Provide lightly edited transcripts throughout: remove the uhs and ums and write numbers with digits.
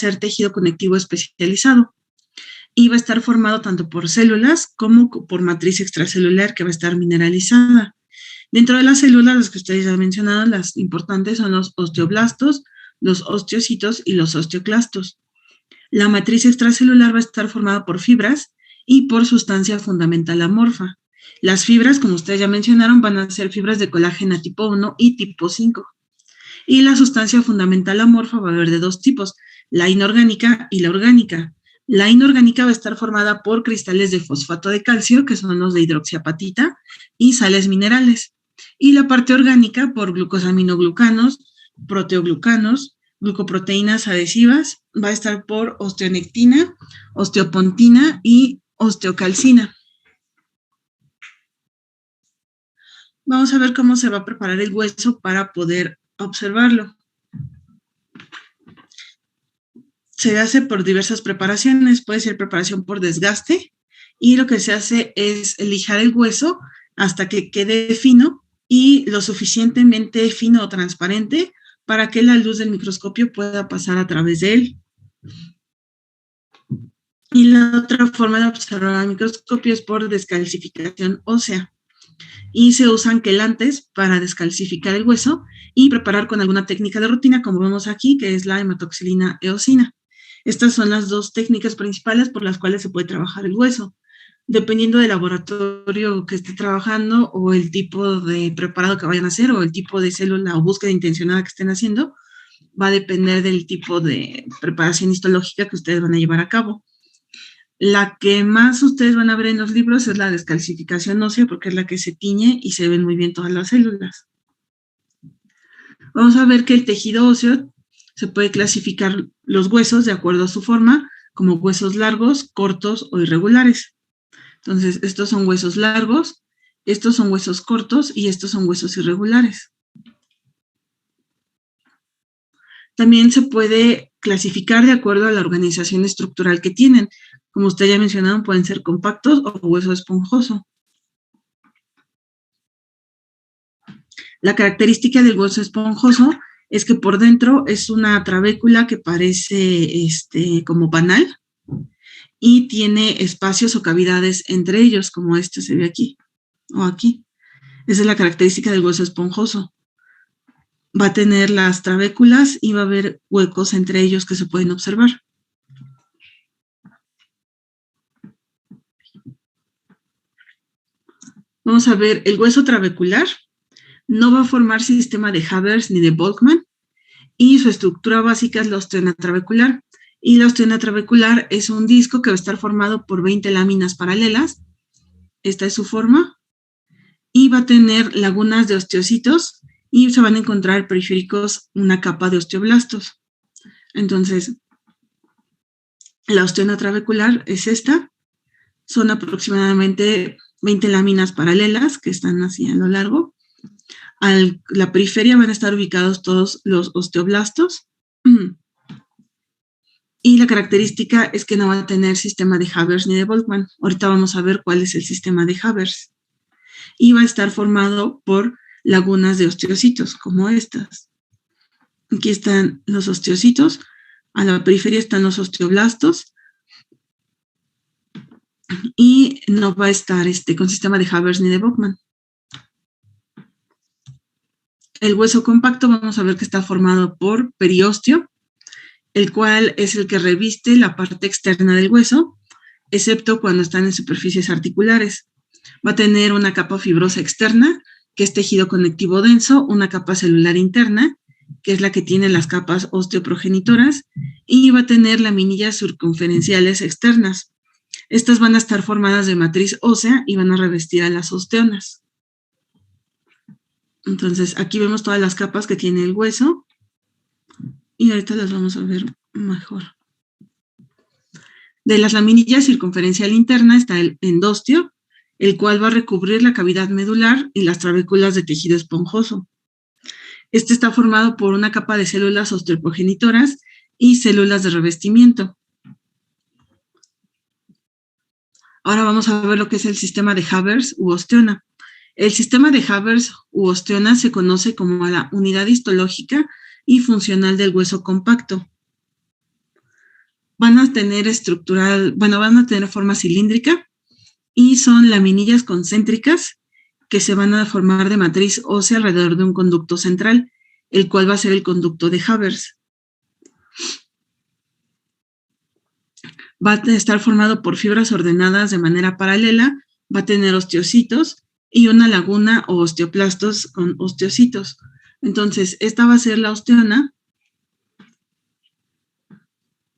ser tejido conectivo especializado y va a estar formado tanto por células como por matriz extracelular que va a estar mineralizada. Dentro de las células, las que ustedes ya mencionaron, las importantes son los osteoblastos, los osteocitos y los osteoclastos. La matriz extracelular va a estar formada por fibras y por sustancia fundamental amorfa. Las fibras, como ustedes ya mencionaron, van a ser fibras de colágeno tipo 1 y tipo 5. Y la sustancia fundamental amorfa va a haber de dos tipos, la inorgánica y la orgánica. La inorgánica va a estar formada por cristales de fosfato de calcio, que son los de hidroxiapatita, y sales minerales. Y la parte orgánica por glucosaminoglucanos, proteoglucanos, glucoproteínas adhesivas, va a estar por osteonectina, osteopontina y osteocalcina. Vamos a ver cómo se va a preparar el hueso para poder observarlo. Se hace por diversas preparaciones, puede ser preparación por desgaste, y lo que se hace es lijar el hueso hasta que quede fino y lo suficientemente fino o transparente para que la luz del microscopio pueda pasar a través de él. Y la otra forma de observar el microscopio es por descalcificación ósea. Y se usan quelantes para descalcificar el hueso y preparar con alguna técnica de rutina, como vemos aquí, que es la hematoxilina eosina. Estas son las dos técnicas principales por las cuales se puede trabajar el hueso. Dependiendo del laboratorio que esté trabajando o el tipo de preparado que vayan a hacer o el tipo de célula o búsqueda intencionada que estén haciendo, va a depender del tipo de preparación histológica que ustedes van a llevar a cabo. La que más ustedes van a ver en los libros es la descalcificación ósea, porque es la que se tiñe y se ven muy bien todas las células. Vamos a ver que el tejido óseo se puede clasificar los huesos de acuerdo a su forma, como huesos largos, cortos o irregulares. Entonces, estos son huesos largos, estos son huesos cortos y estos son huesos irregulares. También se puede clasificar de acuerdo a la organización estructural que tienen. Como usted ya mencionaron, pueden ser compactos o hueso esponjoso. La característica del hueso esponjoso es que por dentro es una trabécula que parece como banal y tiene espacios o cavidades entre ellos, como este se ve aquí o aquí. Esa es la característica del hueso esponjoso. Va a tener las trabéculas y va a haber huecos entre ellos que se pueden observar. Vamos a ver, el hueso trabecular no va a formar sistema de Havers ni de Volkmann, y su estructura básica es la osteona trabecular. Y la osteona trabecular es un disco que va a estar formado por 20 láminas paralelas. Esta es su forma. Y va a tener lagunas de osteocitos y se van a encontrar periféricos una capa de osteoblastos. Entonces, la osteona trabecular es esta. Son aproximadamente 20 láminas paralelas que están así a lo largo. A la periferia van a estar ubicados todos los osteoblastos. Y la característica es que no va a tener sistema de Havers ni de Volkmann. Ahorita vamos a ver cuál es el sistema de Havers. Y va a estar formado por lagunas de osteocitos, como estas. Aquí están los osteocitos. A la periferia están los osteoblastos. Y no va a estar con sistema de Havers ni de Volkmann. El hueso compacto vamos a ver que está formado por periósteo, el cual es el que reviste la parte externa del hueso, excepto cuando están en superficies articulares. Va a tener una capa fibrosa externa, que es tejido conectivo denso, una capa celular interna, que es la que tiene las capas osteoprogenitoras, y va a tener laminillas circunferenciales externas. Estas van a estar formadas de matriz ósea y van a revestir a las osteonas. Entonces, aquí vemos todas las capas que tiene el hueso y ahorita las vamos a ver mejor. De las laminillas circunferencial interna está el endosteo, el cual va a recubrir la cavidad medular y las trabéculas de tejido esponjoso. Este está formado por una capa de células osteoprogenitoras y células de revestimiento. Ahora vamos a ver lo que es el sistema de Havers u osteona. El sistema de Havers u osteona se conoce como la unidad histológica y funcional del hueso compacto. van a tener van a tener forma cilíndrica y son laminillas concéntricas que se van a formar de matriz ósea alrededor de un conducto central, el cual va a ser el conducto de Havers. Va a estar formado por fibras ordenadas de manera paralela, va a tener osteocitos y una laguna o osteoplastos con osteocitos. Entonces, esta va a ser la osteona.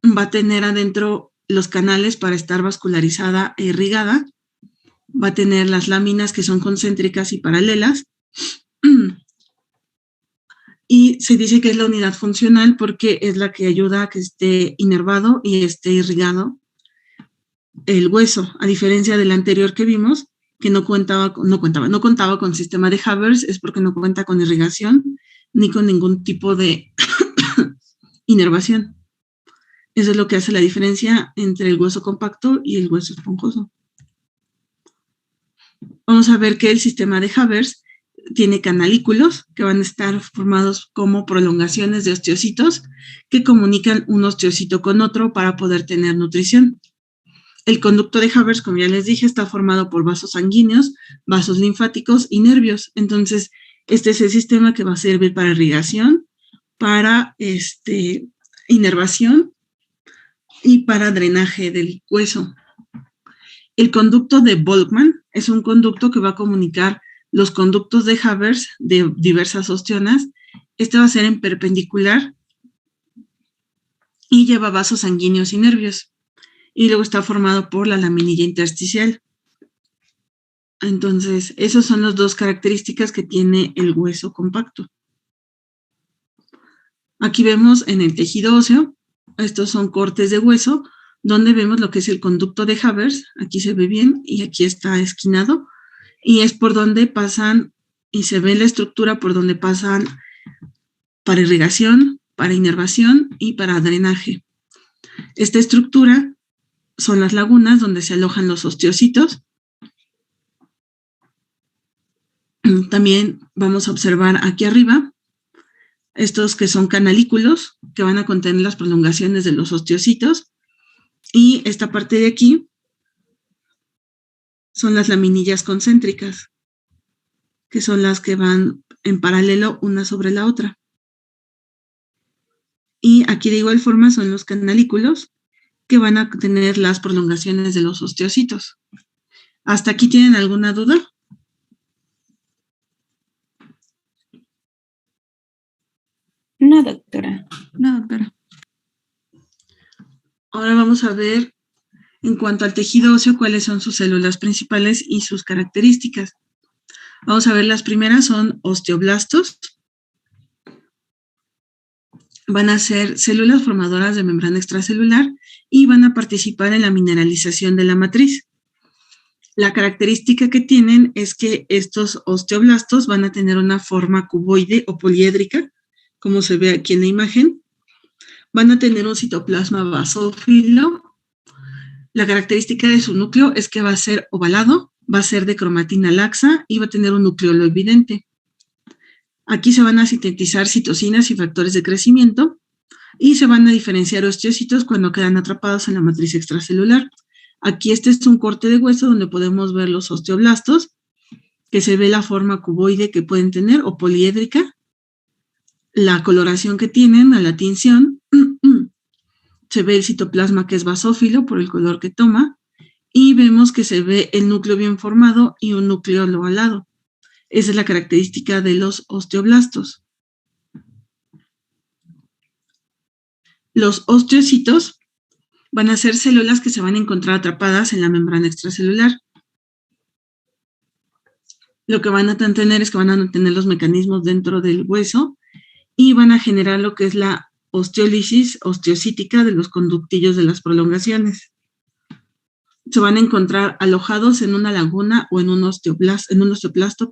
Va a tener adentro los canales para estar vascularizada e irrigada. Va a tener las láminas que son concéntricas y paralelas. Y se dice que es la unidad funcional porque es la que ayuda a que esté inervado y esté irrigado el hueso, a diferencia del anterior que vimos, que no contaba con sistema de Havers, es porque no cuenta con irrigación ni con ningún tipo de inervación. Eso es lo que hace la diferencia entre el hueso compacto y el hueso esponjoso. Vamos a ver que el sistema de Havers tiene canalículos que van a estar formados como prolongaciones de osteocitos que comunican un osteocito con otro para poder tener nutrición. El conducto de Havers, como ya les dije, está formado por vasos sanguíneos, vasos linfáticos y nervios. Entonces, este es el sistema que va a servir para irrigación, para inervación y para drenaje del hueso. El conducto de Volkmann es un conducto que va a comunicar los conductos de Havers de diversas osteonas. Este va a ser en perpendicular y lleva vasos sanguíneos y nervios. Y luego está formado por la laminilla intersticial. Entonces, esas son las dos características que tiene el hueso compacto. Aquí vemos en el tejido óseo, estos son cortes de hueso, donde vemos lo que es el conducto de Havers. Aquí se ve bien y aquí está esquinado. Y es por donde pasan, y se ve la estructura por donde pasan para irrigación, para inervación y para drenaje. Esta estructura son las lagunas donde se alojan los osteocitos. También vamos a observar aquí arriba estos que son canalículos que van a contener las prolongaciones de los osteocitos. Y esta parte de aquí son las laminillas concéntricas, que son las que van en paralelo una sobre la otra. Y aquí de igual forma son los canalículos que van a tener las prolongaciones de los osteocitos. ¿Hasta aquí tienen alguna duda? No, doctora. No, doctora. Ahora vamos a ver, en cuanto al tejido óseo, cuáles son sus células principales y sus características. Vamos a ver, las primeras son osteoblastos. Van a ser células formadoras de membrana extracelular y van a participar en la mineralización de la matriz. La característica que tienen es que estos osteoblastos van a tener una forma cuboide o poliédrica, como se ve aquí en la imagen. Van a tener un citoplasma basófilo. La característica de su núcleo es que va a ser ovalado, va a ser de cromatina laxa y va a tener un nucleolo evidente. Aquí se van a sintetizar citocinas y factores de crecimiento y se van a diferenciar osteocitos cuando quedan atrapados en la matriz extracelular. Aquí este es un corte de hueso donde podemos ver los osteoblastos, que se ve la forma cuboide que pueden tener o poliédrica, la coloración que tienen a la tinción, se ve el citoplasma que es basófilo por el color que toma y vemos que se ve el núcleo bien formado y un núcleo ovalado. Esa es la característica de los osteoblastos. Los osteocitos van a ser células que se van a encontrar atrapadas en la membrana extracelular. Lo que van a tener es que van a tener los mecanismos dentro del hueso y van a generar lo que es la osteólisis osteocítica de los conductillos de las prolongaciones. Se van a encontrar alojados en una laguna o en un osteoplasto,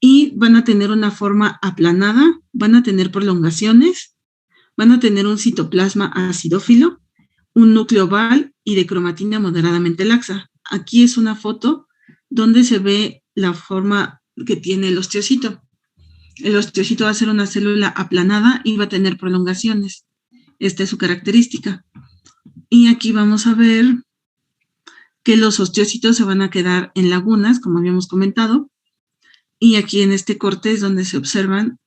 y van a tener una forma aplanada, van a tener prolongaciones, van a tener un citoplasma acidófilo, un núcleo oval y de cromatina moderadamente laxa. Aquí es una foto donde se ve la forma que tiene el osteocito. El osteocito va a ser una célula aplanada y va a tener prolongaciones. Esta es su característica. Y aquí vamos a ver que los osteocitos se van a quedar en lagunas, como habíamos comentado. Y aquí en este corte es donde se observan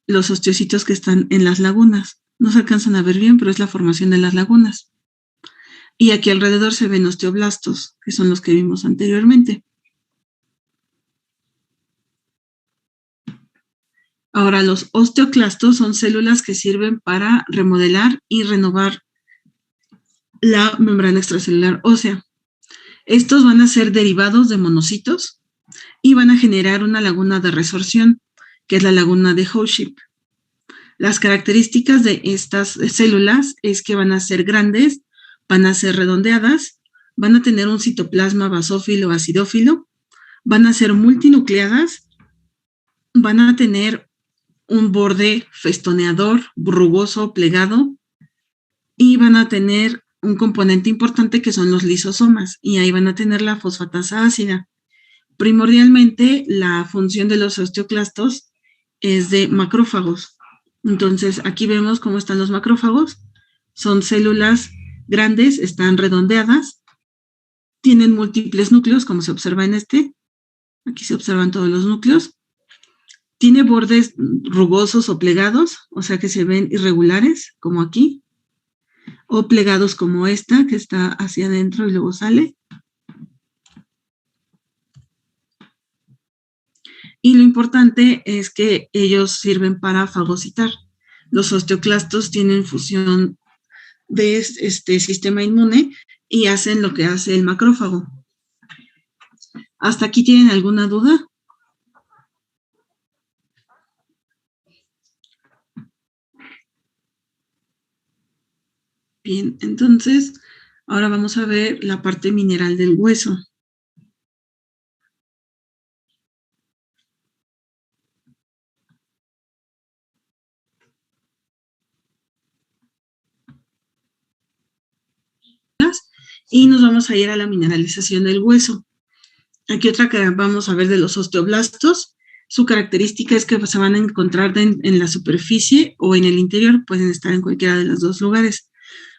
los osteocitos que están en las lagunas. No se alcanzan a ver bien, pero es la formación de las lagunas. Y aquí alrededor se ven osteoblastos, que son los que vimos anteriormente. Ahora, los osteoclastos son células que sirven para remodelar y renovar la membrana extracelular ósea. Estos van a ser derivados de monocitos y van a generar una laguna de resorción, que es la laguna de Howship. Las características de estas células es que van a ser grandes, van a ser redondeadas, van a tener un citoplasma basófilo o acidófilo, van a ser multinucleadas, van a tener un borde festoneador, rugoso, plegado, y van a tener un componente importante que son los lisosomas, y ahí van a tener la fosfatasa ácida. Primordialmente, la función de los osteoclastos es de macrófagos. Entonces, aquí vemos cómo están los macrófagos. Son células grandes, están redondeadas, tienen múltiples núcleos, como se observa en este. Aquí se observan todos los núcleos. Tiene bordes rugosos o plegados, o sea que se ven irregulares, como aquí, o plegados como esta, que está hacia adentro y luego sale. Y lo importante es que ellos sirven para fagocitar. Los osteoclastos tienen función de este sistema inmune y hacen lo que hace el macrófago. ¿Hasta aquí tienen alguna duda? Bien, entonces, ahora vamos a ver la parte mineral del hueso. Y nos vamos a ir a la mineralización del hueso. Aquí otra que vamos a ver de los osteoblastos. Su característica es que se van a encontrar en la superficie o en el interior, pueden estar en cualquiera de los dos lugares.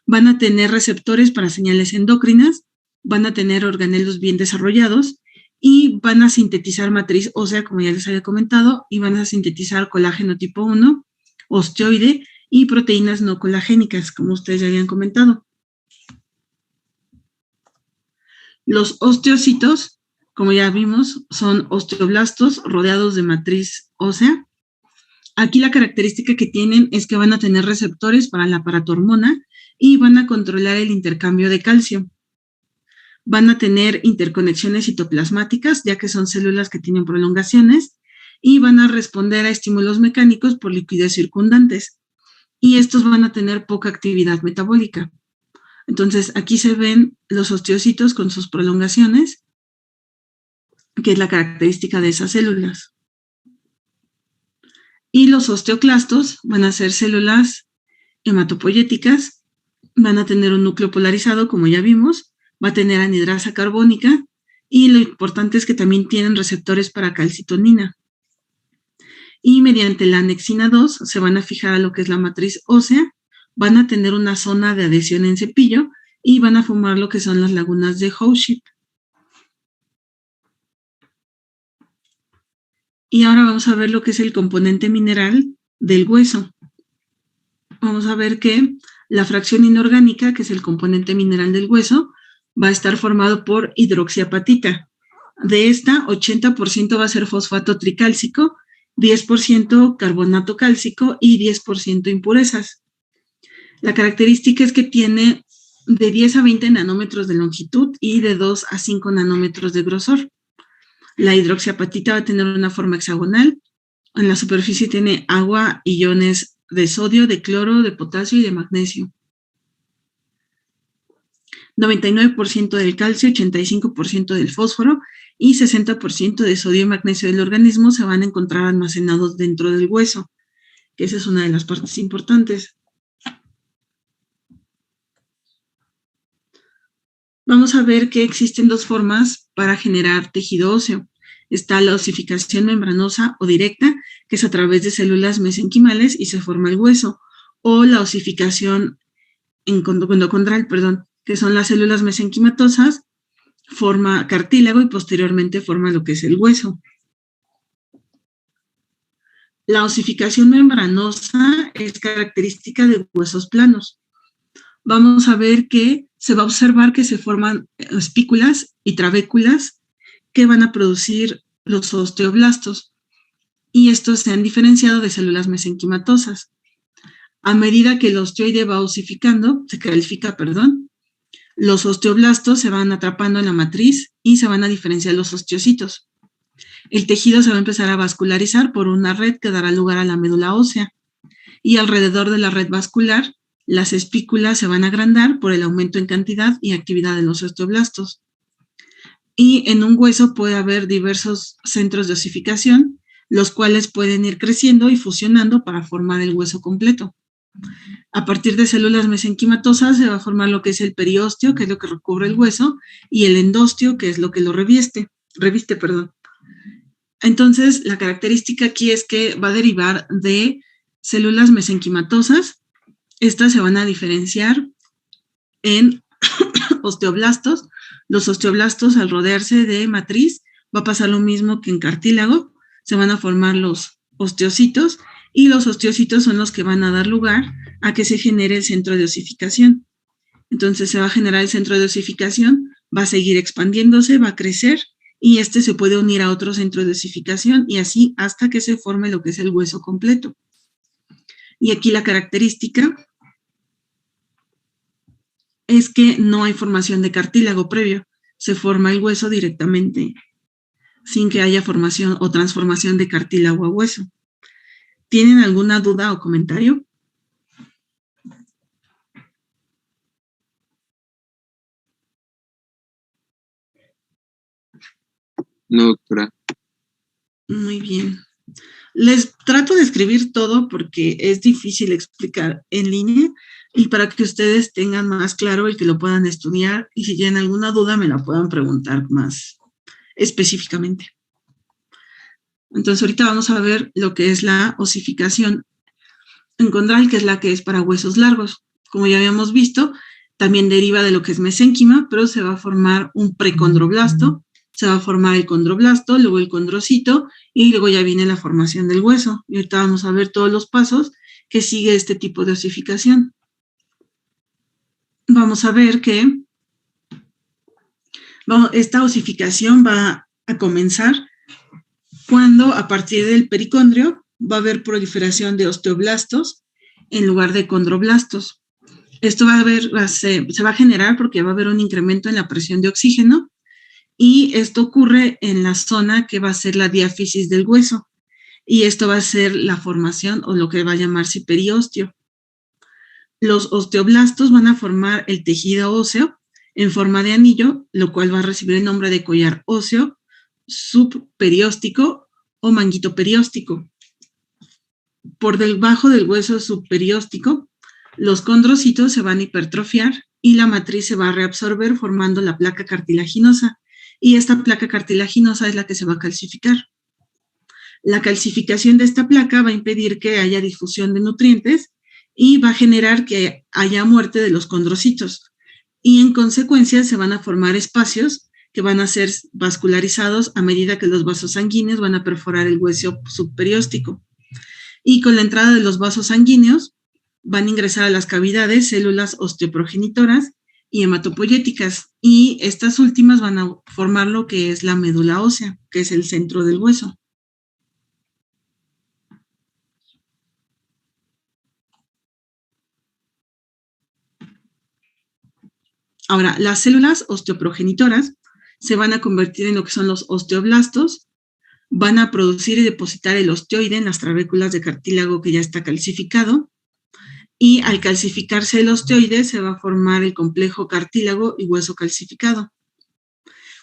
Van a tener receptores para señales endocrinas, van a tener organelos bien desarrollados y van a sintetizar matriz ósea, como ya les había comentado, y van a sintetizar colágeno tipo 1, osteoide y proteínas no colagénicas, como ustedes ya habían comentado. Los osteocitos, como ya vimos, son osteoblastos rodeados de matriz ósea. Aquí la característica que tienen es que van a tener receptores para la paratormona y van a controlar el intercambio de calcio. Van a tener interconexiones citoplasmáticas, ya que son células que tienen prolongaciones, y van a responder a estímulos mecánicos por liquidez circundantes. Y estos van a tener poca actividad metabólica. Entonces, aquí se ven los osteocitos con sus prolongaciones, que es la característica de esas células. Y los osteoclastos van a ser células hematopoyéticas, van a tener un núcleo polarizado, como ya vimos, va a tener anhidrasa carbónica, y lo importante es que también tienen receptores para calcitonina. Y mediante la anexina 2 se van a fijar a lo que es la matriz ósea, van a tener una zona de adhesión en cepillo y van a formar lo que son las lagunas de Howship. Y ahora vamos a ver lo que es el componente mineral del hueso. Vamos a ver que la fracción inorgánica, que es el componente mineral del hueso, va a estar formado por hidroxiapatita. De esta, 80% va a ser fosfato tricálcico, 10% carbonato cálcico y 10% impurezas. La característica es que tiene de 10 a 20 nanómetros de longitud y de 2 a 5 nanómetros de grosor. La hidroxiapatita va a tener una forma hexagonal. En la superficie tiene agua, iones de sodio, de cloro, de potasio y de magnesio. 99% del calcio, 85% del fósforo y 60% de sodio y magnesio del organismo se van a encontrar almacenados dentro del hueso, que esa es una de las partes importantes. Vamos a ver que existen dos formas para generar tejido óseo. Está la osificación membranosa o directa, que es a través de células mesenquimales y se forma el hueso, o la osificación endocondral, que son las células mesenquimatosas, forma cartílago y posteriormente forma lo que es el hueso. La osificación membranosa es característica de huesos planos. Vamos a ver que se va a observar que se forman espículas y trabéculas que van a producir los osteoblastos, y estos se han diferenciado de células mesenquimatosas. A medida que el osteoide va osificando, los osteoblastos se van atrapando en la matriz y se van a diferenciar los osteocitos. El tejido se va a empezar a vascularizar por una red que dará lugar a la médula ósea, y alrededor de la red vascular, las espículas se van a agrandar por el aumento en cantidad y actividad de los osteoblastos. Y en un hueso puede haber diversos centros de osificación, los cuales pueden ir creciendo y fusionando para formar el hueso completo. A partir de células mesenquimatosas se va a formar lo que es el periósteo, que es lo que recubre el hueso, y el endosteo, que es lo que lo reviste. Entonces, la característica aquí es que va a derivar de células mesenquimatosas. Estas se van a diferenciar en osteoblastos. Los osteoblastos, al rodearse de matriz, va a pasar lo mismo que en cartílago. Se van a formar los osteocitos, y los osteocitos son los que van a dar lugar a que se genere el centro de osificación. Entonces se va a generar el centro de osificación, va a seguir expandiéndose, va a crecer, y este se puede unir a otro centro de osificación, y así hasta que se forme lo que es el hueso completo. Y aquí la característica es que no hay formación de cartílago previo, se forma el hueso directamente, sin que haya formación o transformación de cartílago a hueso. ¿Tienen alguna duda o comentario? No, doctora. Muy bien. Les trato de escribir todo porque es difícil explicar en línea, y para que ustedes tengan más claro y que lo puedan estudiar, y si tienen alguna duda me la puedan preguntar más específicamente. Entonces ahorita vamos a ver lo que es la osificación endocondral, que es la que es para huesos largos. Como ya habíamos visto, también deriva de lo que es mesénquima, pero se va a formar un precondroblasto, se va a formar el condroblasto, luego el condrocito, y luego ya viene la formación del hueso. Y ahorita vamos a ver todos los pasos que sigue este tipo de osificación. Vamos a ver que esta osificación va a comenzar cuando a partir del pericondrio va a haber proliferación de osteoblastos en lugar de condroblastos. Esto se va a generar porque va a haber un incremento en la presión de oxígeno, y esto ocurre en la zona que va a ser la diáfisis del hueso, y esto va a ser la formación o lo que va a llamarse periósteo. Los osteoblastos van a formar el tejido óseo en forma de anillo, lo cual va a recibir el nombre de collar óseo, subperióstico o manguito perióstico. Por debajo del hueso subperióstico, los condrocitos se van a hipertrofiar y la matriz se va a reabsorber formando la placa cartilaginosa, y esta placa cartilaginosa es la que se va a calcificar. La calcificación de esta placa va a impedir que haya difusión de nutrientes y va a generar que haya muerte de los condrocitos, y en consecuencia se van a formar espacios que van a ser vascularizados a medida que los vasos sanguíneos van a perforar el hueso subperióstico. Y con la entrada de los vasos sanguíneos van a ingresar a las cavidades células osteoprogenitoras y hematopoyéticas, y estas últimas van a formar lo que es la médula ósea, que es el centro del hueso. Ahora, las células osteoprogenitoras se van a convertir en lo que son los osteoblastos, van a producir y depositar el osteoide en las trabéculas de cartílago que ya está calcificado, y al calcificarse el osteoide se va a formar el complejo cartílago y hueso calcificado.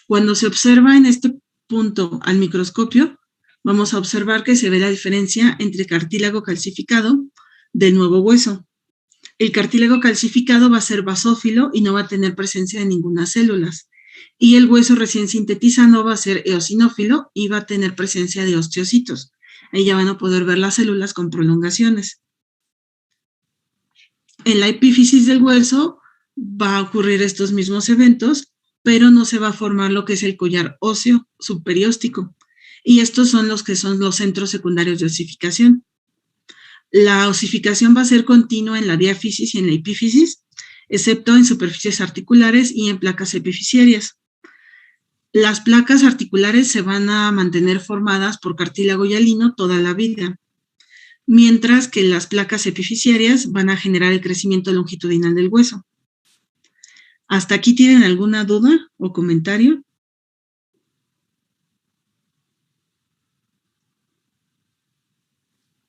Cuando se observa en este punto al microscopio, vamos a observar que se ve la diferencia entre cartílago calcificado del nuevo hueso. El cartílago calcificado va a ser basófilo y no va a tener presencia de ninguna célula, y el hueso recién sintetizado va a ser eosinófilo y va a tener presencia de osteocitos. Ahí ya van a poder ver las células con prolongaciones. En la epífisis del hueso va a ocurrir estos mismos eventos, pero no se va a formar lo que es el collar óseo subperióstico. Y estos son los que son los centros secundarios de osificación. La osificación va a ser continua en la diáfisis y en la epífisis, excepto en superficies articulares y en placas epifisiarias. Las placas articulares se van a mantener formadas por cartílago hialino toda la vida, mientras que las placas epifisiarias van a generar el crecimiento longitudinal del hueso. ¿Hasta aquí tienen alguna duda o comentario?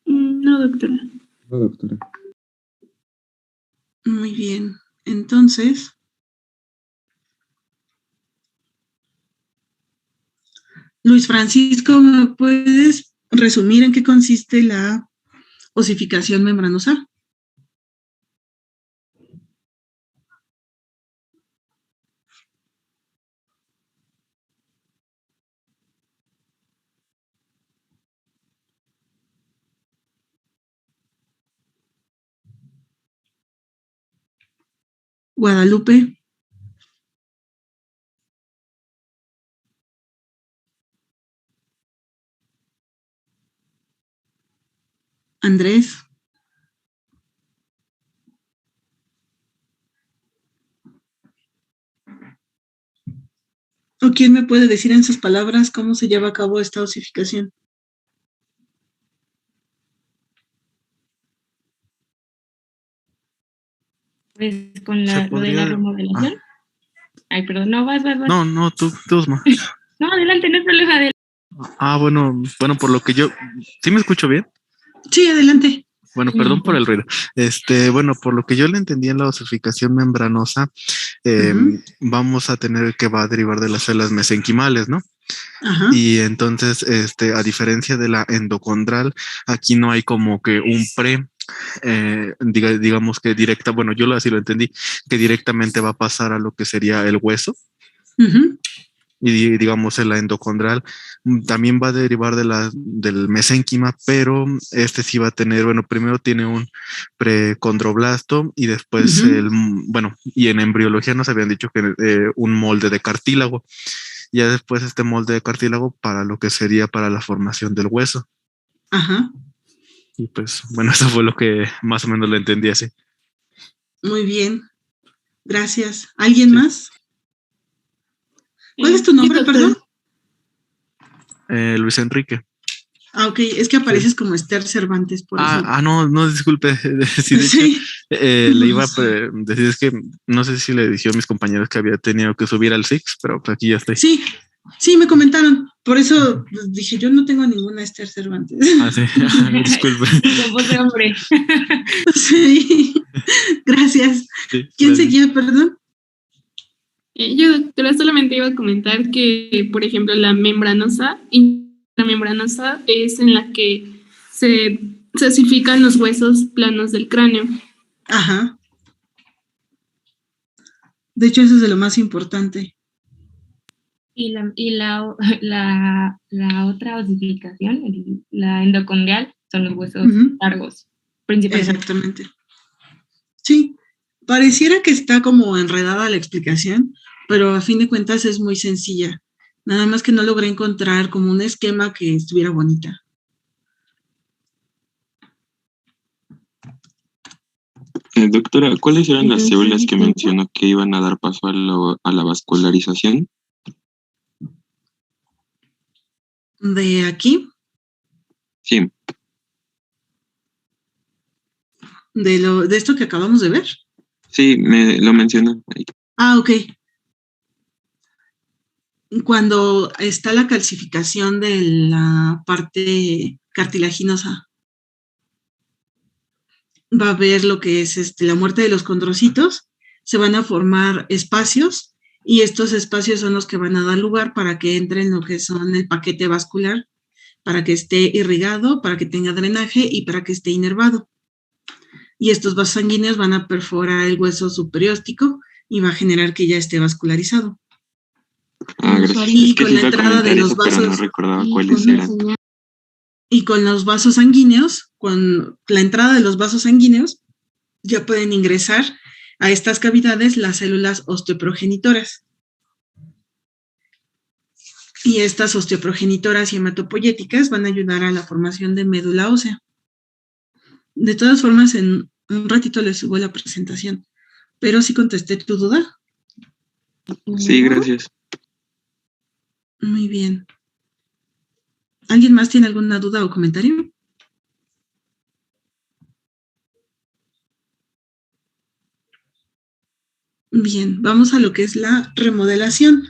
No, doctora. No, doctora. Muy bien. Entonces, Luis Francisco, ¿me puedes resumir en qué consiste la osificación membranosa? Guadalupe. Andrés. ¿O quién me puede decir en sus palabras cómo se lleva a cabo esta osificación? Pues con lo de la remodelación. Ay, perdón, no, vas. No, tú, Osma. No, adelante, no hay problema. Bueno, por lo que yo... ¿Sí me escucho bien? Sí, adelante. Bueno, perdón por el ruido. Por lo que yo le entendí en la osificación membranosa, vamos a tener que va a derivar de las células mesenquimales, ¿no? Ajá. Y entonces, a diferencia de la endocondral, aquí no hay como que un digamos que directa, bueno, yo así lo entendí, que directamente va a pasar a lo que sería el hueso. Y digamos en la endocondral también va a derivar del mesénquima, pero sí va a tener, primero tiene un precondroblasto y después y en embriología nos habían dicho que un molde de cartílago. Ya después este molde de cartílago para lo que sería para la formación del hueso. Ajá. Y pues, eso fue lo que más o menos lo entendí así. Muy bien. Gracias. ¿Alguien más? ¿Cuál es tu nombre, perdón? Luis Enrique. Ah, ok. Es que apareces como Esther Cervantes, por eso. No, disculpe. Sí. Le iba a decir, es que no sé si le dije a mis compañeros que había tenido que subir al Six, pero pues aquí ya estoy. Sí, me comentaron. Por eso dije, yo no tengo ninguna Esther Cervantes. Sí. Disculpe. Ese hombre. Sí. Gracias. Sí, ¿Quién seguía, perdón? Yo, doctora, solamente iba a comentar que, por ejemplo, la membranosa es en la que se osifican los huesos planos del cráneo. Ajá. De hecho, eso es de lo más importante. Y la otra osificación, la endocondrial, son los huesos largos, principalmente. Exactamente. Sí, pareciera que está como enredada la explicación, pero a fin de cuentas es muy sencilla. Nada más que no logré encontrar como un esquema que estuviera bonita. Doctora, ¿cuáles eran las células que mencionó que iban a dar paso a la vascularización? ¿De aquí? Sí. ¿De esto que acabamos de ver? Sí, lo mencionó ahí. Ah, ok. Cuando está la calcificación de la parte cartilaginosa, va a haber lo que es la muerte de los condrocitos, se van a formar espacios y estos espacios son los que van a dar lugar para que entren lo que son el paquete vascular, para que esté irrigado, para que tenga drenaje y para que esté inervado. Y estos vasos sanguíneos van a perforar el hueso superióstico y va a generar que ya esté vascularizado. Gracias. Y con la entrada de los vasos, pero no recordaba cuáles eran. Y con los vasos sanguíneos, con la entrada de los vasos sanguíneos, ya pueden ingresar a estas cavidades las células osteoprogenitoras. Y estas osteoprogenitoras y hematopoyéticas van a ayudar a la formación de médula ósea. De todas formas, en un ratito les subo la presentación. Pero sí contesté tu duda. Sí, gracias. Muy bien. ¿Alguien más tiene alguna duda o comentario? Bien, vamos a lo que es la remodelación.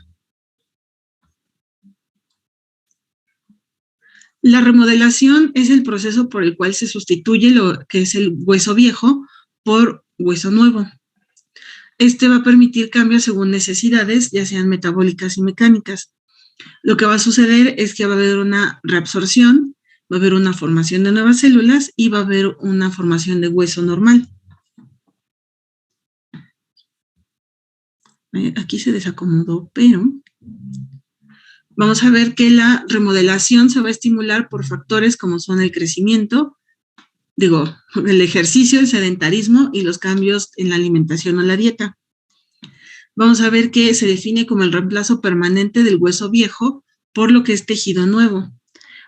La remodelación es el proceso por el cual se sustituye lo que es el hueso viejo por hueso nuevo. Este va a permitir cambios según necesidades, ya sean metabólicas y mecánicas. Lo que va a suceder es que va a haber una reabsorción, va a haber una formación de nuevas células y va a haber una formación de hueso normal. Aquí se desacomodó, pero vamos a ver que la remodelación se va a estimular por factores como son el crecimiento, el ejercicio, el sedentarismo y los cambios en la alimentación o la dieta. Vamos a ver que se define como el reemplazo permanente del hueso viejo por lo que es tejido nuevo.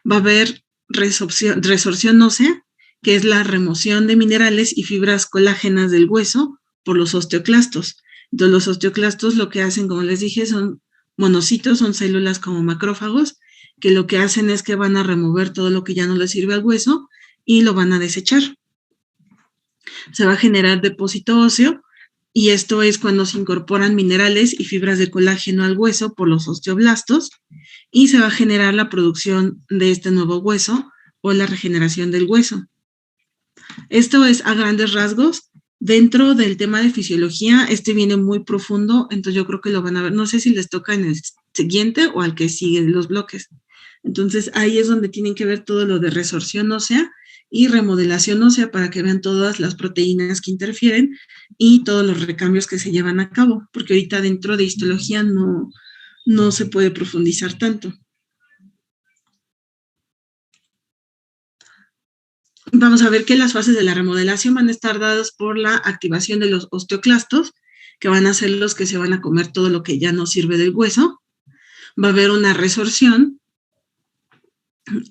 Va a haber resorción ósea, que es la remoción de minerales y fibras colágenas del hueso por los osteoclastos. Entonces, los osteoclastos lo que hacen, como les dije, son monocitos, son células como macrófagos, que lo que hacen es que van a remover todo lo que ya no le sirve al hueso y lo van a desechar. Se va a generar depósito óseo, y esto es cuando se incorporan minerales y fibras de colágeno al hueso por los osteoblastos, y se va a generar la producción de este nuevo hueso o la regeneración del hueso. Esto es a grandes rasgos. Dentro del tema de fisiología, este viene muy profundo, entonces yo creo que lo van a ver. No sé si les toca en el siguiente o al que sigue los bloques. Entonces, ahí es donde tienen que ver todo lo de resorción ósea y remodelación ósea para que vean todas las proteínas que interfieren y todos los recambios que se llevan a cabo, porque ahorita dentro de histología no se puede profundizar tanto. Vamos a ver que las fases de la remodelación van a estar dadas por la activación de los osteoclastos, que van a ser los que se van a comer todo lo que ya no sirve del hueso. Va a haber una resorción.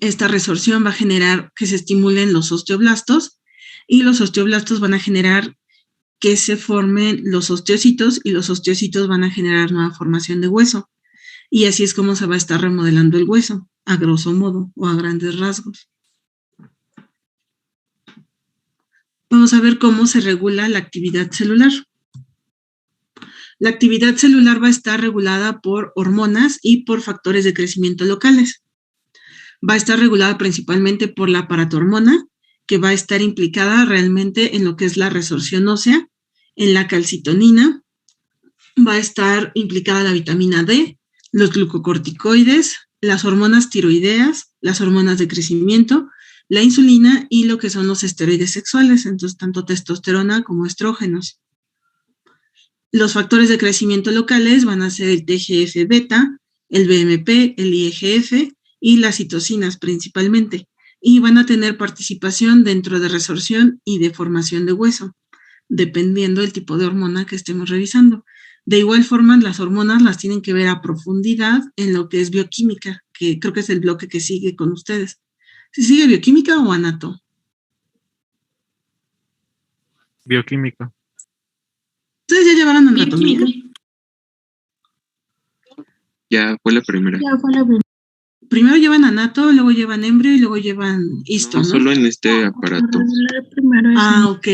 Esta resorción va a generar que se estimulen los osteoblastos, y los osteoblastos van a generar que se formen los osteocitos, y los osteocitos van a generar nueva formación de hueso. Y así es como se va a estar remodelando el hueso, a grosso modo o a grandes rasgos. Vamos a ver cómo se regula la actividad celular. La actividad celular va a estar regulada por hormonas y por factores de crecimiento locales. Va a estar regulada principalmente por la aparatormona, que va a estar implicada realmente en lo que es la resorción ósea, en la calcitonina, va a estar implicada la vitamina D, los glucocorticoides, las hormonas tiroideas, las hormonas de crecimiento, la insulina y lo que son los esteroides sexuales, entonces tanto testosterona como estrógenos. Los factores de crecimiento locales van a ser el TGF-beta, el BMP, el IGF y las citocinas principalmente, y van a tener participación dentro de resorción y de formación de hueso, dependiendo del tipo de hormona que estemos revisando. De igual forma, las hormonas las tienen que ver a profundidad en lo que es bioquímica, que creo que es el bloque que sigue con ustedes. ¿Si sigue bioquímica o anato? Bioquímica. ¿Ustedes ya llevaron anatomía? Ya fue la primera. Primero llevan anato, luego llevan embrio y luego llevan histo, ¿no? Solo en este aparato. Ok.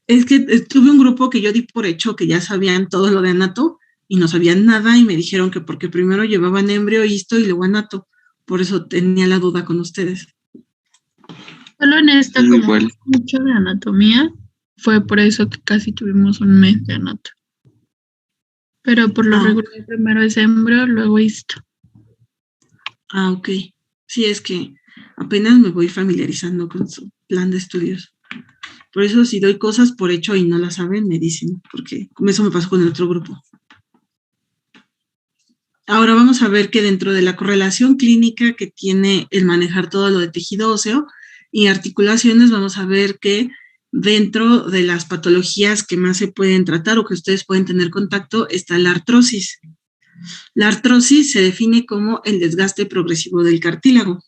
Es que tuve un grupo que yo di por hecho que ya sabían todo lo de anato y no sabían nada y me dijeron que porque primero llevaban embrio, histo y luego anato. Por eso tenía la duda con ustedes. Solo en esta, como mucho de anatomía, fue por eso que casi tuvimos un mes de anato. Pero por lo regular primero es embrio, luego histo. Ok. Sí, es que apenas me voy familiarizando con su plan de estudios. Por eso si doy cosas por hecho y no las saben, me dicen, porque eso me pasó con el otro grupo. Ahora vamos a ver que dentro de la correlación clínica que tiene el manejar todo lo de tejido óseo y articulaciones, vamos a ver que Dentro de las patologías que más se pueden tratar o que ustedes pueden tener contacto está la artrosis. La artrosis se define como el desgaste progresivo del cartílago.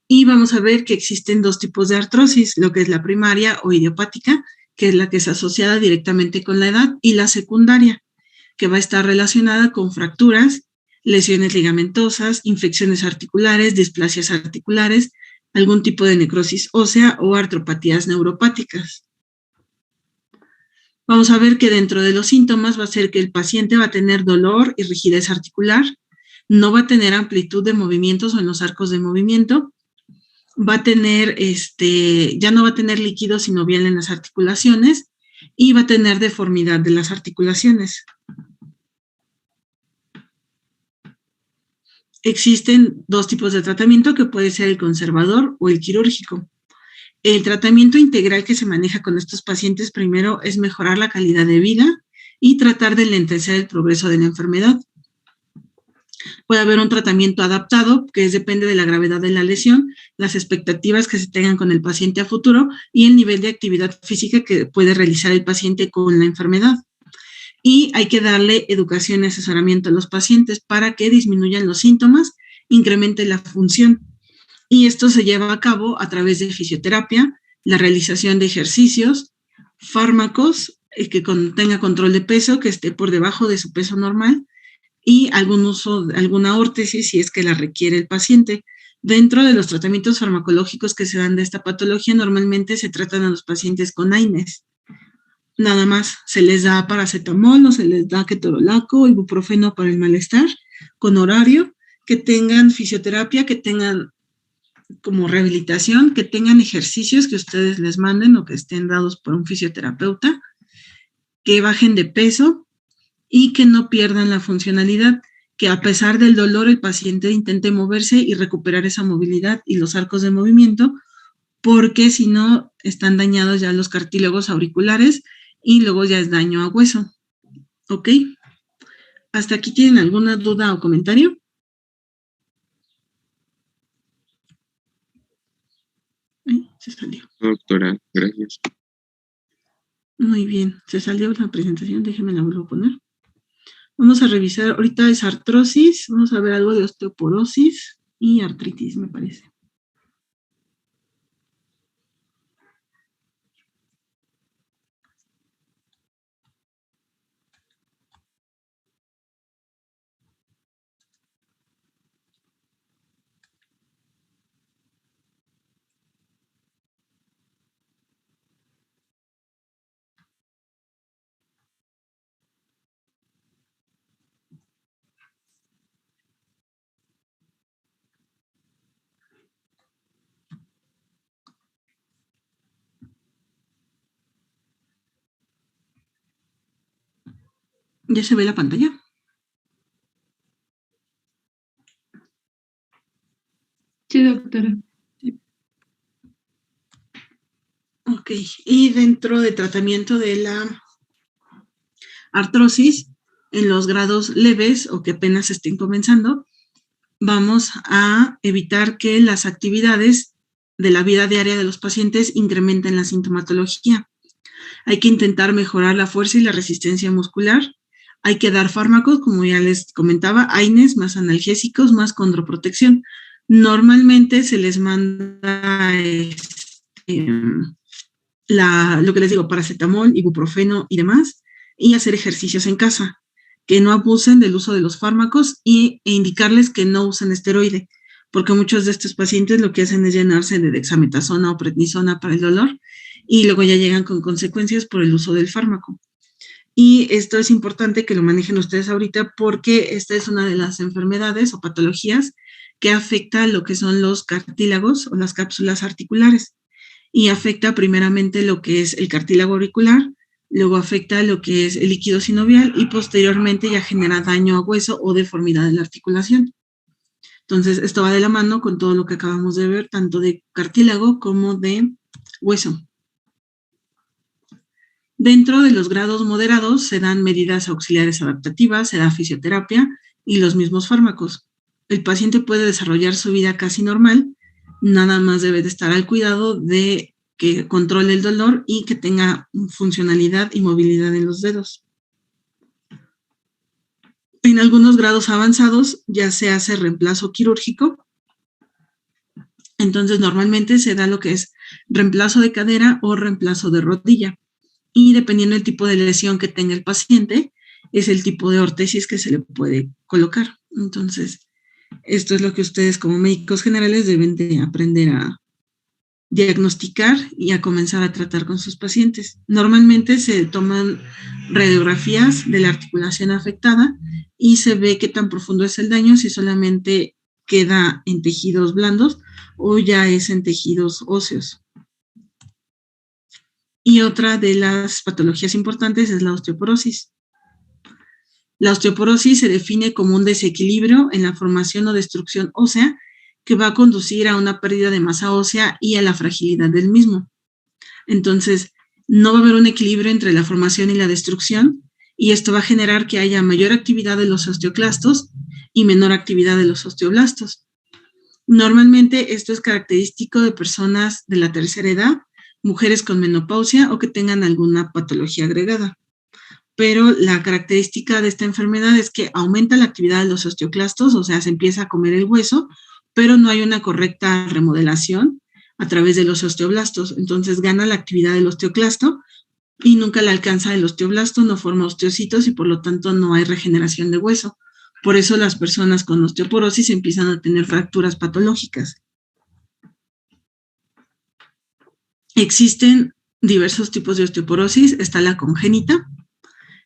Y vamos a ver que existen dos tipos de artrosis, lo que es la primaria o idiopática, que es la que es asociada directamente con la edad, y la secundaria, que va a estar relacionada con fracturas, lesiones ligamentosas, infecciones articulares, displasias articulares, algún tipo de necrosis ósea o artropatías neuropáticas. Vamos a ver que dentro de los síntomas va a ser que el paciente va a tener dolor y rigidez articular, no va a tener amplitud de movimientos o en los arcos de movimiento, va a tener, ya no va a tener líquido sino bien en las articulaciones y va a tener deformidad de las articulaciones. Existen dos tipos de tratamiento que puede ser el conservador o el quirúrgico. El tratamiento integral que se maneja con estos pacientes primero es mejorar la calidad de vida y tratar de enlentecer el progreso de la enfermedad. Puede haber un tratamiento adaptado, que depende de la gravedad de la lesión, las expectativas que se tengan con el paciente a futuro y el nivel de actividad física que puede realizar el paciente con la enfermedad. Y hay que darle educación y asesoramiento a los pacientes para que disminuyan los síntomas, incremente la función. Y esto se lleva a cabo a través de fisioterapia, la realización de ejercicios, fármacos que tenga control de peso, que esté por debajo de su peso normal, y algún uso, alguna órtesis si es que la requiere el paciente. Dentro de los tratamientos farmacológicos que se dan de esta patología, normalmente se tratan a los pacientes con AINES. Nada más, se les da paracetamol o se les da ketorolaco, ibuprofeno para el malestar, con horario, que tengan fisioterapia, que tengan como rehabilitación, que tengan ejercicios que ustedes les manden o que estén dados por un fisioterapeuta, que bajen de peso y que no pierdan la funcionalidad, que a pesar del dolor el paciente intente moverse y recuperar esa movilidad y los arcos de movimiento, porque si no están dañados ya los cartílagos auriculares y luego ya es daño a hueso. ¿Ok? ¿Hasta aquí tienen alguna duda o comentario? Se salió. Doctora, gracias. Muy bien, se salió la presentación, déjenme la vuelvo a poner. Vamos a revisar, ahorita es artrosis, vamos a ver algo de osteoporosis y artritis, me parece. ¿Ya se ve la pantalla? Sí, doctora. Ok, y dentro de tratamiento de la artrosis, en los grados leves o que apenas estén comenzando, vamos a evitar que las actividades de la vida diaria de los pacientes incrementen la sintomatología. Hay que intentar mejorar la fuerza y la resistencia muscular. Hay que dar fármacos, como ya les comentaba, AINES, más analgésicos, más condroprotección. Normalmente se les manda lo que les digo, paracetamol, ibuprofeno y demás, y hacer ejercicios en casa, que no abusen del uso de los fármacos e indicarles que no usen esteroide, porque muchos de estos pacientes lo que hacen es llenarse de dexametasona o prednisona para el dolor y luego ya llegan con consecuencias por el uso del fármaco. Y esto es importante que lo manejen ustedes ahorita porque esta es una de las enfermedades o patologías que afecta lo que son los cartílagos o las cápsulas articulares y afecta primeramente lo que es el cartílago auricular, luego afecta lo que es el líquido sinovial y posteriormente ya genera daño a hueso o deformidad de la articulación. Entonces, esto va de la mano con todo lo que acabamos de ver, tanto de cartílago como de hueso. Dentro de los grados moderados se dan medidas auxiliares adaptativas, se da fisioterapia y los mismos fármacos. El paciente puede desarrollar su vida casi normal, nada más debe de estar al cuidado de que controle el dolor y que tenga funcionalidad y movilidad en los dedos. En algunos grados avanzados ya se hace reemplazo quirúrgico. Entonces, normalmente se da lo que es reemplazo de cadera o reemplazo de rodilla. Y dependiendo del tipo de lesión que tenga el paciente, es el tipo de órtesis que se le puede colocar. Entonces, esto es lo que ustedes como médicos generales deben de aprender a diagnosticar y a comenzar a tratar con sus pacientes. Normalmente se toman radiografías de la articulación afectada y se ve qué tan profundo es el daño, si solamente queda en tejidos blandos o ya es en tejidos óseos. Y otra de las patologías importantes es la osteoporosis. La osteoporosis se define como un desequilibrio en la formación o destrucción ósea que va a conducir a una pérdida de masa ósea y a la fragilidad del mismo. Entonces, no va a haber un equilibrio entre la formación y la destrucción, y esto va a generar que haya mayor actividad de los osteoclastos y menor actividad de los osteoblastos. Normalmente esto es característico de personas de la tercera edad, mujeres con menopausia o que tengan alguna patología agregada. Pero la característica de esta enfermedad es que aumenta la actividad de los osteoclastos, o sea, se empieza a comer el hueso, pero no hay una correcta remodelación a través de los osteoblastos. Entonces gana la actividad del osteoclasto y nunca la alcanza el osteoblasto, no forma osteocitos y por lo tanto no hay regeneración de hueso. Por eso las personas con osteoporosis empiezan a tener fracturas patológicas. Existen diversos tipos de osteoporosis. Está la congénita,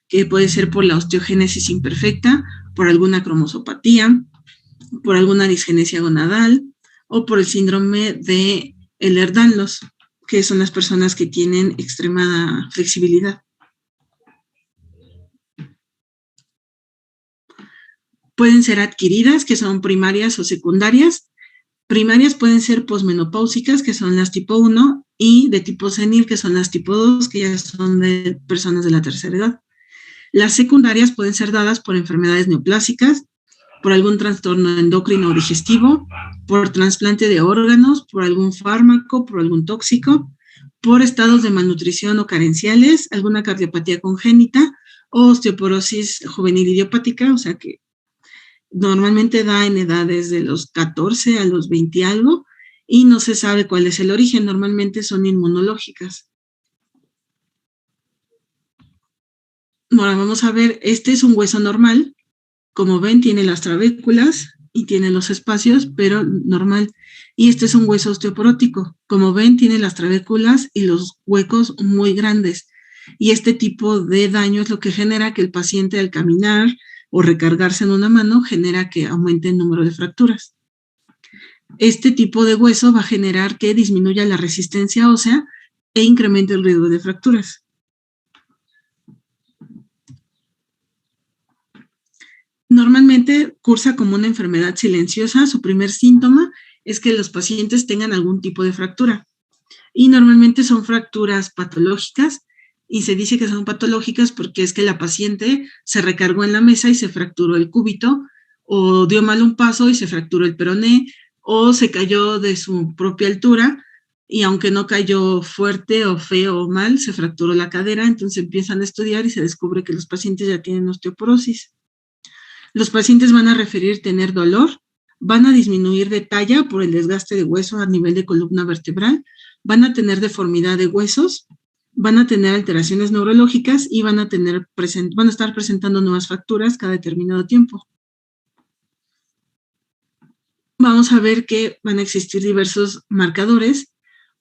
que puede ser por la osteogénesis imperfecta, por alguna cromosopatía, por alguna disgenesia gonadal o por el síndrome de Ehlers-Danlos, que son las personas que tienen extrema flexibilidad. Pueden ser adquiridas, que son primarias o secundarias. Primarias pueden ser posmenopáusicas, que son las tipo 1, y de tipo senil, que son las tipo 2, que ya son de personas de la tercera edad. Las secundarias pueden ser dadas por enfermedades neoplásicas, por algún trastorno endocrino o digestivo, por trasplante de órganos, por algún fármaco, por algún tóxico, por estados de malnutrición o carenciales, alguna cardiopatía congénita o osteoporosis juvenil idiopática, o sea que normalmente da en edades de los 14 a los 20 y algo, y no se sabe cuál es el origen, normalmente son inmunológicas. Ahora vamos a ver, este es un hueso normal. Como ven, tiene las trabéculas y tiene los espacios, pero normal. Y este es un hueso osteoporótico. Como ven, tiene las trabéculas y los huecos muy grandes. Y este tipo de daño es lo que genera que el paciente al caminar o recargarse en una mano genera que aumente el número de fracturas. Este tipo de hueso va a generar que disminuya la resistencia ósea e incremente el riesgo de fracturas. Normalmente cursa como una enfermedad silenciosa. Su primer síntoma es que los pacientes tengan algún tipo de fractura. Y normalmente son fracturas patológicas, y se dice que son patológicas porque es que la paciente se recargó en la mesa y se fracturó el cúbito, o dio mal un paso y se fracturó el peroné, o se cayó de su propia altura y aunque no cayó fuerte o feo o mal, se fracturó la cadera. Entonces empiezan a estudiar y se descubre que los pacientes ya tienen osteoporosis. Los pacientes van a referir tener dolor, van a disminuir de talla por el desgaste de hueso a nivel de columna vertebral, van a tener deformidad de huesos, van a tener alteraciones neurológicas y van a estar presentando nuevas fracturas cada determinado tiempo. Vamos a ver que van a existir diversos marcadores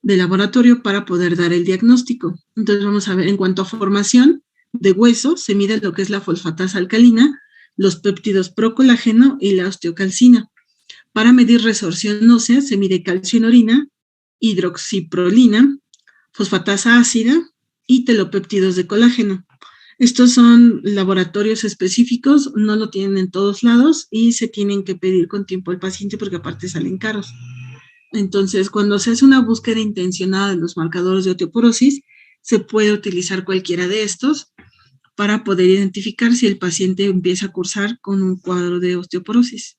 de laboratorio para poder dar el diagnóstico. Entonces vamos a ver, en cuanto a formación de hueso, se mide lo que es la fosfatasa alcalina, los péptidos procolágeno y la osteocalcina. Para medir resorción ósea se mide calcio en orina, hidroxiprolina, fosfatasa ácida y telopéptidos de colágeno. Estos son laboratorios específicos, no lo tienen en todos lados y se tienen que pedir con tiempo al paciente porque aparte salen caros. Entonces, cuando se hace una búsqueda intencionada de los marcadores de osteoporosis, se puede utilizar cualquiera de estos para poder identificar si el paciente empieza a cursar con un cuadro de osteoporosis.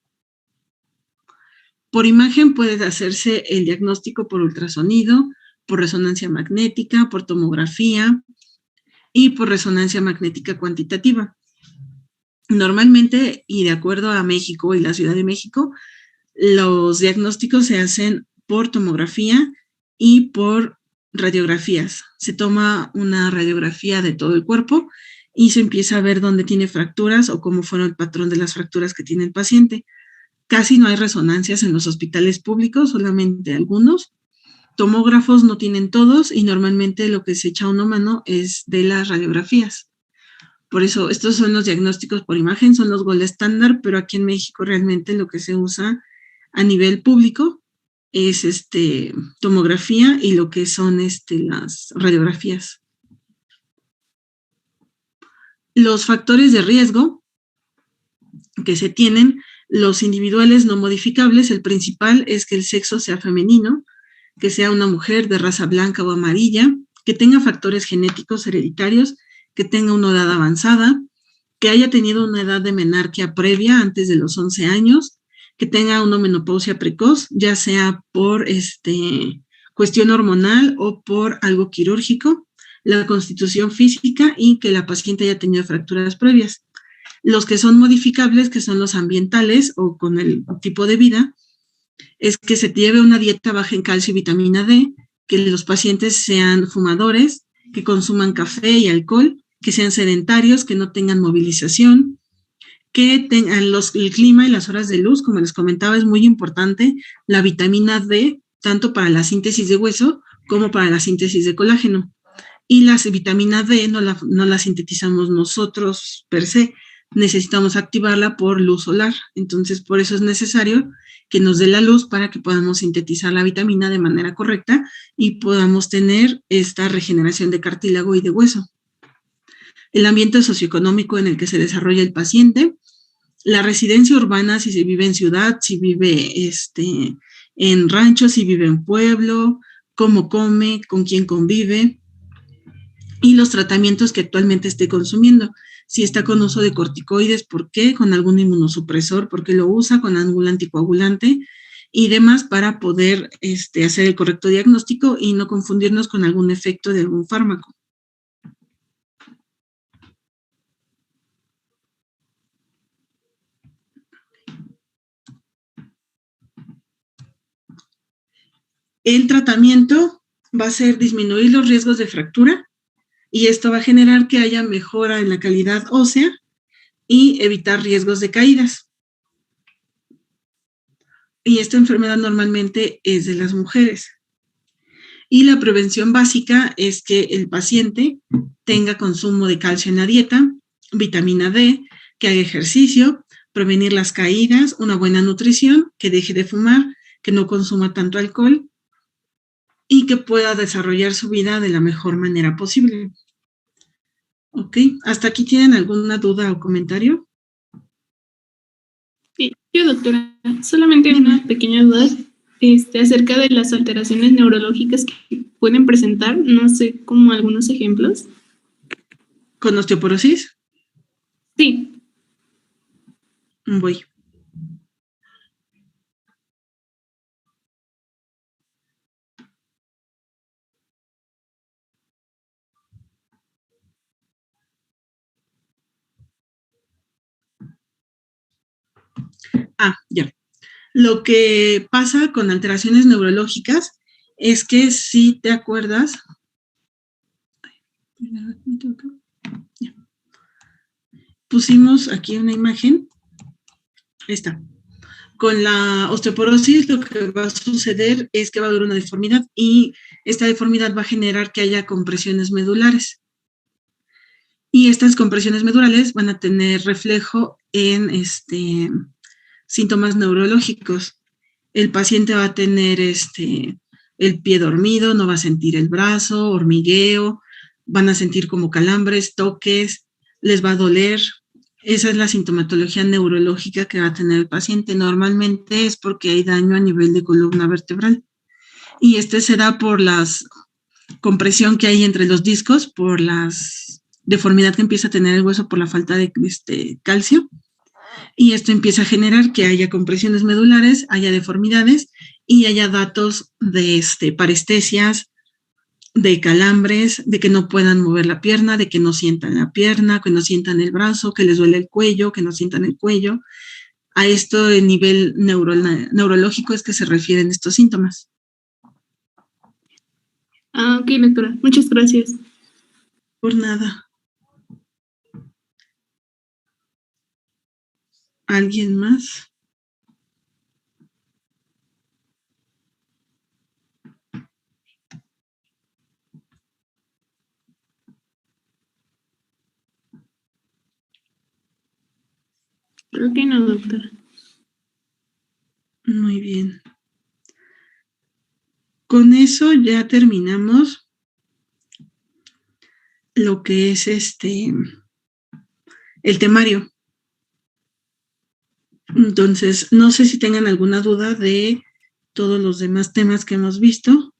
Por imagen puede hacerse el diagnóstico por ultrasonido, por resonancia magnética, por tomografía y por resonancia magnética cuantitativa. Normalmente, y de acuerdo a México y la Ciudad de México, los diagnósticos se hacen por tomografía y por radiografías. Se toma una radiografía de todo el cuerpo y se empieza a ver dónde tiene fracturas o cómo fueron el patrón de las fracturas que tiene el paciente. Casi no hay resonancias en los hospitales públicos, solamente algunos. Tomógrafos no tienen todos y normalmente lo que se echa a una mano es de las radiografías. Por eso, estos son los diagnósticos por imagen, son los gold estándar, pero aquí en México realmente lo que se usa a nivel público es tomografía y lo que son las radiografías. Los factores de riesgo que se tienen, los individuales no modificables, el principal es que el sexo sea femenino, que sea una mujer de raza blanca o amarilla, que tenga factores genéticos hereditarios, que tenga una edad avanzada, que haya tenido una edad de menarquia previa antes de los 11 años, que tenga una menopausia precoz, ya sea por cuestión hormonal o por algo quirúrgico, la constitución física y que la paciente haya tenido fracturas previas. Los que son modificables, que son los ambientales o con el tipo de vida, es que se lleve una dieta baja en calcio y vitamina D, que los pacientes sean fumadores, que consuman café y alcohol, que sean sedentarios, que no tengan movilización, que tengan el clima y las horas de luz, como les comentaba, es muy importante la vitamina D, tanto para la síntesis de hueso como para la síntesis de colágeno. Y la vitamina D no la sintetizamos nosotros per se, necesitamos activarla por luz solar. Entonces, por eso es necesario que nos dé la luz para que podamos sintetizar la vitamina de manera correcta y podamos tener esta regeneración de cartílago y de hueso. El ambiente socioeconómico en el que se desarrolla el paciente, la residencia urbana, si se vive en ciudad, si vive en rancho, si vive en pueblo, cómo come, con quién convive, y los tratamientos que actualmente esté consumiendo. Si está con uso de corticoides, ¿por qué? Con algún inmunosupresor, ¿por qué lo usa? Con algún anticoagulante y demás para poder hacer el correcto diagnóstico y no confundirnos con algún efecto de algún fármaco. El tratamiento va a ser disminuir los riesgos de fractura y esto va a generar que haya mejora en la calidad ósea y evitar riesgos de caídas. Y esta enfermedad normalmente es de las mujeres. Y la prevención básica es que el paciente tenga consumo de calcio en la dieta, vitamina D, que haga ejercicio, prevenir las caídas, una buena nutrición, que deje de fumar, que no consuma tanto alcohol y que pueda desarrollar su vida de la mejor manera posible. Ok, ¿hasta aquí tienen alguna duda o comentario? Sí, yo, doctora, solamente una pequeña duda acerca de las alteraciones neurológicas que pueden presentar, no sé, como algunos ejemplos. ¿Con osteoporosis? Sí. Voy. Ya. Lo que pasa con alteraciones neurológicas es que si te acuerdas, pusimos aquí una imagen, esta. Con la osteoporosis lo que va a suceder es que va a haber una deformidad y esta deformidad va a generar que haya compresiones medulares. Y estas compresiones medulares van a tener reflejo en síntomas neurológicos. El paciente va a tener el pie dormido, no va a sentir el brazo, hormigueo, van a sentir como calambres, toques, les va a doler. Esa es la sintomatología neurológica que va a tener el paciente. Normalmente es porque hay daño a nivel de columna vertebral. Y se da por la compresión que hay entre los discos, por la deformidad que empieza a tener el hueso por la falta de calcio. Y esto empieza a generar que haya compresiones medulares, haya deformidades y haya datos de parestesias, de calambres, de que no puedan mover la pierna, de que no sientan la pierna, que no sientan el brazo, que les duele el cuello, que no sientan el cuello. A esto de nivel neurológico es que se refieren estos síntomas. Ah, ok, doctora. Muchas gracias. Por nada. ¿Alguien más? Creo que no, doctora. Muy bien. Con eso ya terminamos lo que es el temario. Entonces, no sé si tengan alguna duda de todos los demás temas que hemos visto.